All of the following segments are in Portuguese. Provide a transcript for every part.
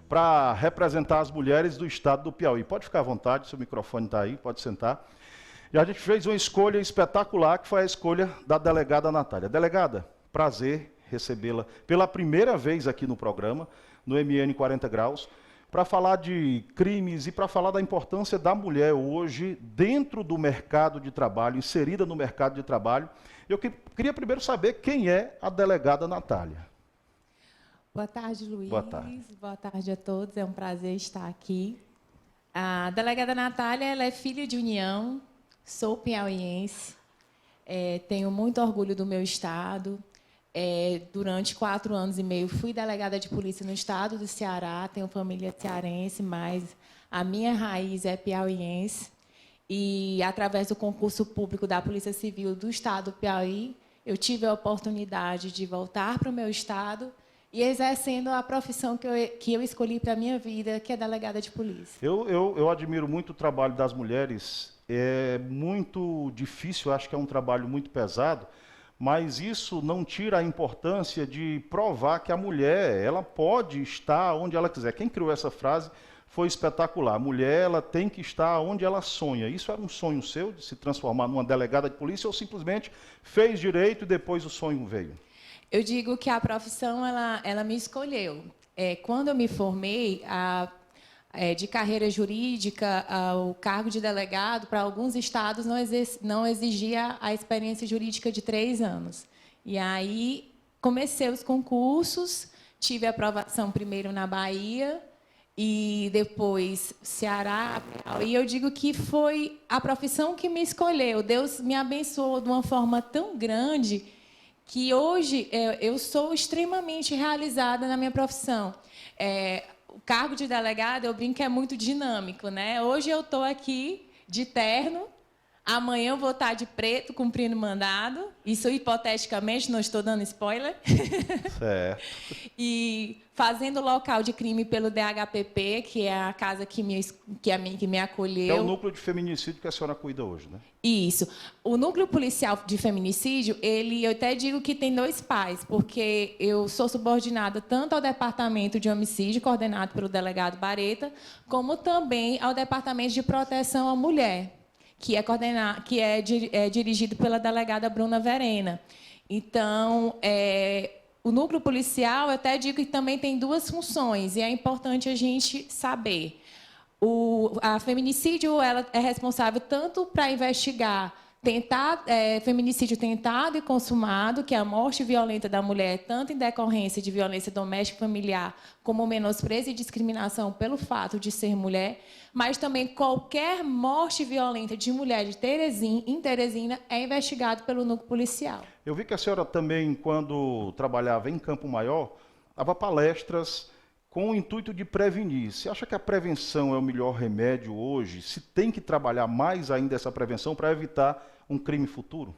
para representar as mulheres do estado do Piauí. Pode ficar à vontade, seu microfone está aí, pode sentar. E a gente fez uma escolha espetacular, que foi a escolha da delegada Natália. Delegada, prazer recebê-la pela primeira vez aqui no programa, no MN 40 Graus, para falar de crimes e para falar da importância da mulher hoje dentro do mercado de trabalho, inserida no mercado de trabalho. Eu queria primeiro saber quem é a delegada Natália. Boa tarde, Luiz. Boa tarde. Boa tarde a todos. É um prazer estar aqui. A delegada Natália, ela é filha de União, sou piauiense, tenho muito orgulho do meu estado. Durante 4 anos e meio fui delegada de polícia no estado do Ceará, tenho família cearense, mas a minha raiz é piauiense. E, através do concurso público da Polícia Civil do estado do Piauí, eu tive a oportunidade de voltar para o meu estado e exercendo a profissão que eu escolhi para a minha vida, que é delegada de polícia. Eu admiro muito o trabalho das mulheres. É muito difícil, acho que é um trabalho muito pesado, mas isso não tira a importância de provar que a mulher, ela pode estar onde ela quiser. Quem criou essa frase foi espetacular. A mulher, ela tem que estar onde ela sonha. Isso era um sonho seu, de se transformar numa delegada de polícia, ou simplesmente fez direito e depois o sonho veio? Eu digo que a profissão, ela me escolheu. Quando eu me formei, de carreira jurídica, o cargo de delegado, para alguns estados, não exigia a experiência jurídica de 3 anos. E aí, comecei os concursos, tive aprovação primeiro na Bahia, e depois Ceará, e eu digo que foi a profissão que me escolheu. Deus me abençoou de uma forma tão grande que hoje eu sou extremamente realizada na minha profissão. O cargo de delegada, eu brinco que é muito dinâmico, né? Hoje eu estou aqui de terno, amanhã eu vou estar de preto, cumprindo mandado. Isso hipoteticamente, não estou dando spoiler. Certo. E fazendo local de crime pelo DHPP, que é a casa que me acolheu. É o núcleo de feminicídio que a senhora cuida hoje, né? Isso. O núcleo policial de feminicídio, eu até digo que tem 2 pais, porque eu sou subordinada tanto ao departamento de homicídio, coordenado pelo delegado Bareta, como também ao departamento de proteção à mulher, que é dirigido pela delegada Bruna Verena. Então, o núcleo policial, eu até digo que também tem 2 funções, e é importante a gente saber. A feminicídio, ela é responsável tanto para investigar feminicídio tentado e consumado, que é a morte violenta da mulher, tanto em decorrência de violência doméstica e familiar, como menosprezo e discriminação pelo fato de ser mulher, mas também qualquer morte violenta de mulher em Teresina é investigado pelo núcleo policial. Eu vi que a senhora também, quando trabalhava em Campo Maior, dava palestras com o intuito de prevenir. Você acha que a prevenção é o melhor remédio hoje? Se tem que trabalhar mais ainda essa prevenção para evitar um crime futuro?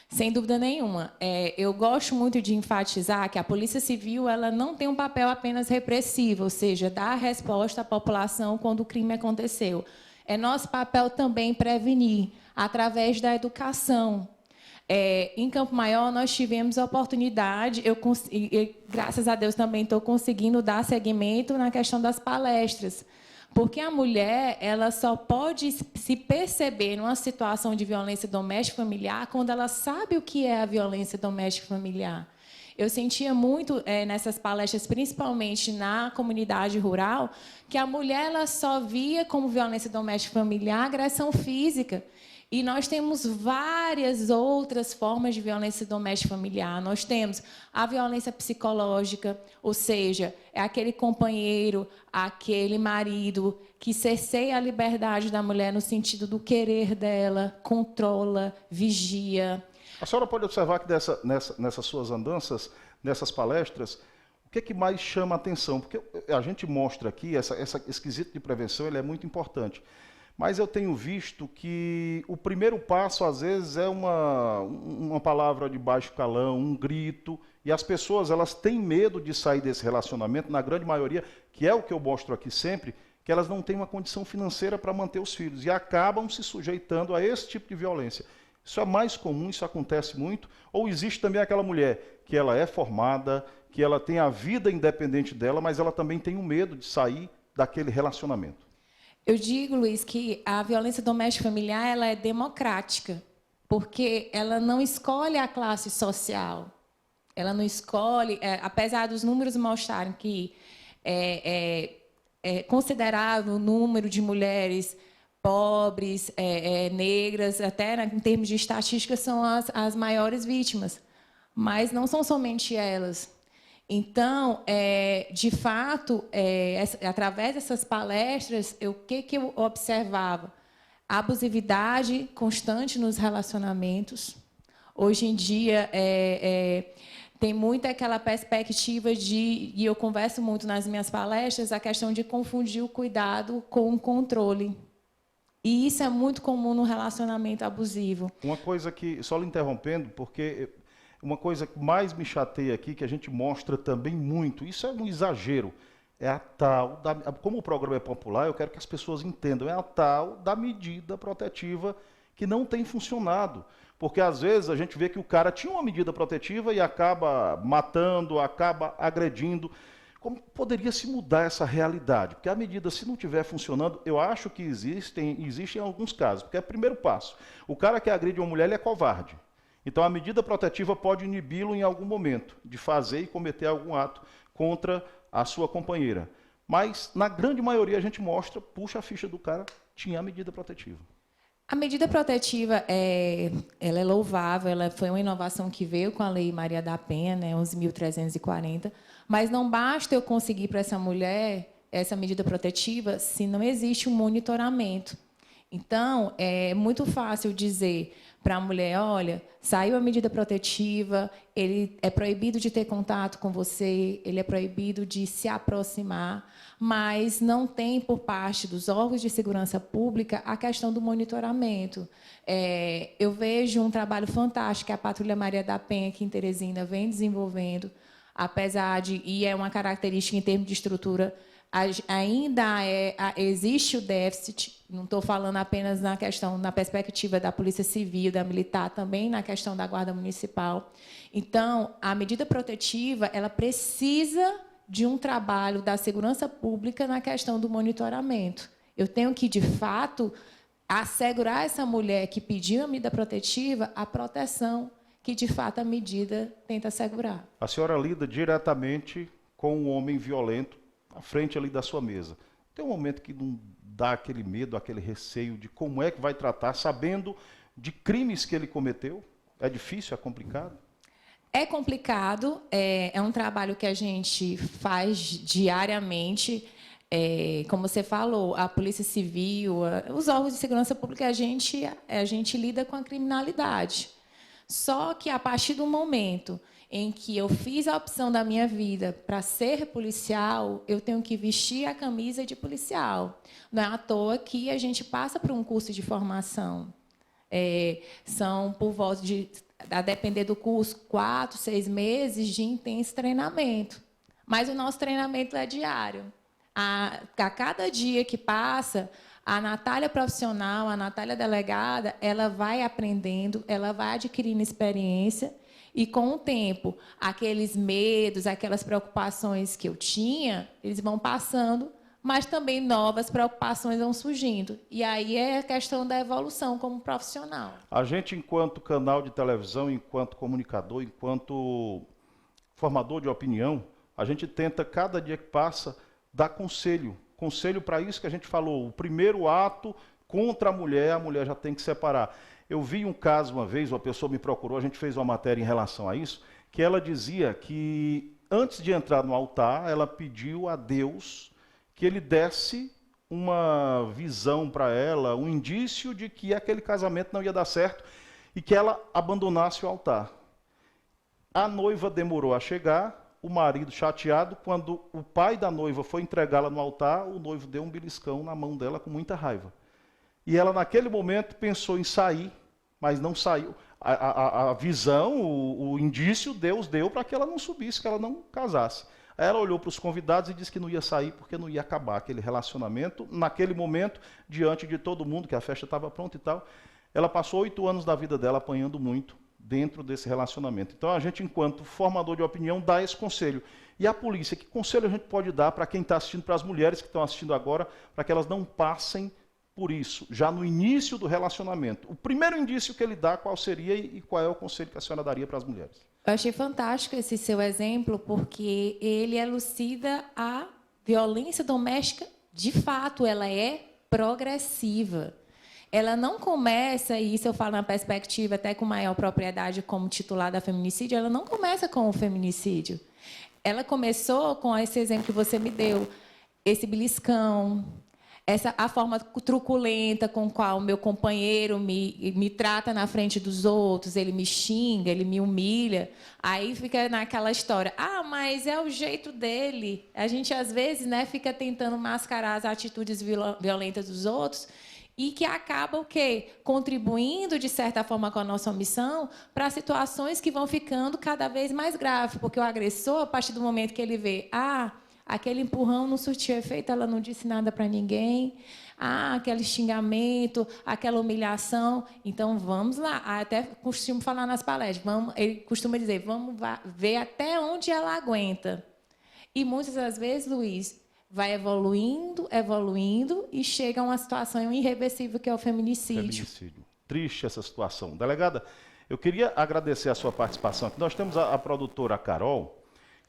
Sem dúvida nenhuma. Eu gosto muito de enfatizar que a Polícia Civil ela não tem um papel apenas repressivo, ou seja, dar resposta à população quando o crime aconteceu. É nosso papel também prevenir, através da educação. Em Campo Maior, nós tivemos a oportunidade, graças a Deus também estou conseguindo dar seguimento na questão das palestras, porque a mulher ela só pode se perceber numa situação de violência doméstica familiar quando ela sabe o que é a violência doméstica familiar. Eu sentia muito nessas palestras, principalmente na comunidade rural, que a mulher ela só via como violência doméstica familiar agressão física. E nós temos várias outras formas de violência doméstica familiar. Nós temos a violência psicológica, ou seja, é aquele companheiro, aquele marido que cerceia a liberdade da mulher no sentido do querer dela, controla, vigia. A senhora pode observar que nessas suas andanças, nessas palestras, o que mais chama a atenção? Porque a gente mostra aqui, esse quesito de prevenção ele é muito importante. Mas eu tenho visto que o primeiro passo, às vezes, é uma palavra de baixo calão, um grito, e as pessoas elas têm medo de sair desse relacionamento, na grande maioria, que é o que eu mostro aqui sempre, que elas não têm uma condição financeira para manter os filhos, e acabam se sujeitando a esse tipo de violência. Isso é mais comum, isso acontece muito, ou existe também aquela mulher que ela é formada, que ela tem a vida independente dela, mas ela também tem o medo de sair daquele relacionamento? Eu digo, Luiz, que a violência doméstica familiar ela é democrática, porque ela não escolhe a classe social. Ela não escolhe, apesar dos números mostrarem que é considerável o número de mulheres pobres, negras, até em termos de estatística, são as maiores vítimas. Mas não são somente elas. Então, de fato, através dessas palestras, o que eu observava? A abusividade constante nos relacionamentos. Hoje em dia, tem muito aquela perspectiva e eu converso muito nas minhas palestras, a questão de confundir o cuidado com o controle. E isso é muito comum no relacionamento abusivo. Uma coisa que, só lhe interrompendo, porque uma coisa que mais me chateia aqui, que a gente mostra também muito, isso é um exagero, é a tal, como o programa é popular, eu quero que as pessoas entendam, é a tal da medida protetiva que não tem funcionado. Porque às vezes a gente vê que o cara tinha uma medida protetiva e acaba matando, acaba agredindo. Como poderia se mudar essa realidade? Porque a medida, se não estiver funcionando, eu acho que existem alguns casos. Porque é o primeiro passo. O cara que agride uma mulher, ele é covarde. Então a medida protetiva pode inibi-lo em algum momento de fazer e cometer algum ato contra a sua companheira. Mas na grande maioria a gente mostra, puxa a ficha do cara, tinha a medida protetiva. A medida protetiva ela é louvável, ela foi uma inovação que veio com a Lei Maria da Penha, né, 11.340, mas não basta eu conseguir para essa mulher essa medida protetiva se não existe um monitoramento. Então, é muito fácil dizer para a mulher, olha, saiu a medida protetiva, ele é proibido de ter contato com você, ele é proibido de se aproximar, mas não tem, por parte dos órgãos de segurança pública, a questão do monitoramento. Eu vejo um trabalho fantástico que a Patrulha Maria da Penha, aqui em Teresina, vem desenvolvendo, apesar de, e é uma característica em termos de estrutura, ainda existe o déficit, não estou falando apenas na perspectiva da Polícia Civil, da Militar, também na questão da Guarda Municipal. Então, a medida protetiva ela precisa de um trabalho da segurança pública na questão do monitoramento. Eu tenho que, de fato, assegurar essa mulher que pediu a medida protetiva a proteção que, de fato, a medida tenta assegurar. A senhora lida diretamente com um homem violento à frente ali da sua mesa. Tem um momento que não dá aquele medo, aquele receio de como é que vai tratar, sabendo de crimes que ele cometeu? É difícil, é complicado? É complicado, é um trabalho que a gente faz diariamente. Como você falou, a Polícia Civil, os órgãos de segurança pública, a gente lida com a criminalidade. Só que, a partir do momento em que eu fiz a opção da minha vida para ser policial, eu tenho que vestir a camisa de policial. Não é à toa que a gente passa por um curso de formação. São por volta de, a depender do curso, 4, 6 meses de intenso treinamento. Mas o nosso treinamento é diário. A cada dia que passa, a Natália profissional, a Natália delegada, ela vai aprendendo, ela vai adquirindo experiência. E, com o tempo, aqueles medos, aquelas preocupações que eu tinha, eles vão passando, mas também novas preocupações vão surgindo. E aí é a questão da evolução como profissional. A gente, enquanto canal de televisão, enquanto comunicador, enquanto formador de opinião, a gente tenta, cada dia que passa, dar conselho. Conselho para isso que a gente falou. O primeiro ato contra a mulher já tem que separar. Eu vi um caso uma vez, uma pessoa me procurou, a gente fez uma matéria em relação a isso, que ela dizia que antes de entrar no altar, ela pediu a Deus que ele desse uma visão para ela, um indício de que aquele casamento não ia dar certo e que ela abandonasse o altar. A noiva demorou a chegar, o marido chateado, quando o pai da noiva foi entregá-la no altar, o noivo deu um beliscão na mão dela com muita raiva. E ela, naquele momento, pensou em sair, mas não saiu. A visão, o indício, Deus deu para que ela não subisse, que ela não casasse. Aí ela olhou para os convidados e disse que não ia sair porque não ia acabar aquele relacionamento. Naquele momento, diante de todo mundo, que a festa estava pronta e tal, ela passou 8 anos da vida dela apanhando muito, dentro desse relacionamento. Então, a gente, enquanto formador de opinião, dá esse conselho. E a polícia, que conselho a gente pode dar para quem está assistindo, para as mulheres que estão assistindo agora, para que elas não passem por isso, já no início do relacionamento? O primeiro indício que ele dá, qual seria e qual é o conselho que a senhora daria para as mulheres? Eu achei fantástico esse seu exemplo, porque ele elucida a violência doméstica, de fato, ela é progressiva. Ela não começa, e isso eu falo na perspectiva até com maior propriedade como titular da feminicídio, ela não começa com o feminicídio. Ela começou com esse exemplo que você me deu, esse beliscão, a forma truculenta com qual o meu companheiro me trata na frente dos outros, ele me xinga, ele me humilha. Aí fica naquela história, mas é o jeito dele. A gente, às vezes, né, fica tentando mascarar as atitudes violentas dos outros e que acaba o quê? Contribuindo, de certa forma, com a nossa omissão para situações que vão ficando cada vez mais graves, porque o agressor, a partir do momento que ele vê, aquele empurrão não surtiu efeito, ela não disse nada para ninguém. Aquele xingamento, aquela humilhação. Então, vamos lá. Até costumo falar nas palestras. Ele costuma dizer, vamos ver até onde ela aguenta. E, muitas das vezes, Luiz, vai evoluindo e chega a uma situação irreversível, que é o feminicídio. Triste essa situação. Delegada, eu queria agradecer a sua participação aqui. Nós temos a produtora Carol,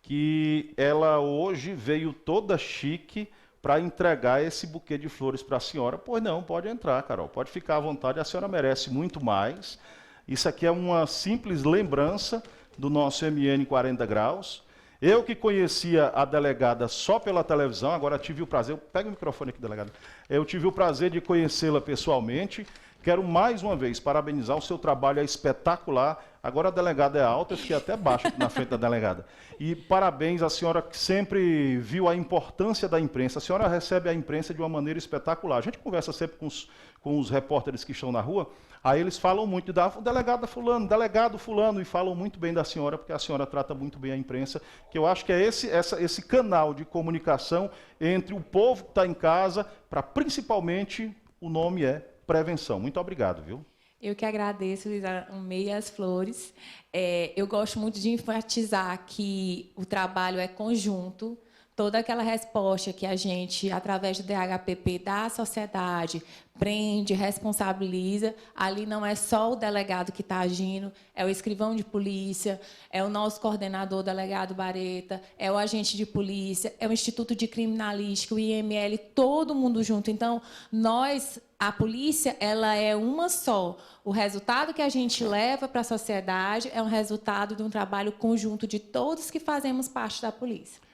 que ela hoje veio toda chique para entregar esse buquê de flores para a senhora. Pois não, pode entrar, Carol, pode ficar à vontade, a senhora merece muito mais. Isso aqui é uma simples lembrança do nosso MN 40 Graus. Eu que conhecia a delegada só pela televisão, agora tive o prazer... Pega o microfone aqui, delegada. Eu tive o prazer de conhecê-la pessoalmente. Quero mais uma vez parabenizar, o seu trabalho é espetacular. Agora a delegada é alta, eu fiquei até baixo na frente da delegada. E parabéns, a senhora que sempre viu a importância da imprensa. A senhora recebe a imprensa de uma maneira espetacular. A gente conversa sempre com os repórteres que estão na rua, aí eles falam muito da delegada fulano, delegado fulano, e falam muito bem da senhora, porque a senhora trata muito bem a imprensa, que eu acho que é esse canal de comunicação entre o povo que está em casa, para principalmente, o nome é prevenção. Muito obrigado, viu? Eu que agradeço, Luiz, amei as flores. Eu gosto muito de enfatizar que o trabalho é conjunto. Toda aquela resposta que a gente, através do DHPP, dá à sociedade, prende, responsabiliza, ali não é só o delegado que está agindo, é o escrivão de polícia, é o nosso coordenador, o delegado Bareta, é o agente de polícia, é o Instituto de Criminalística, o IML, todo mundo junto. Então, a polícia, ela é uma só. O resultado que a gente leva para a sociedade é um resultado de um trabalho conjunto de todos que fazemos parte da polícia.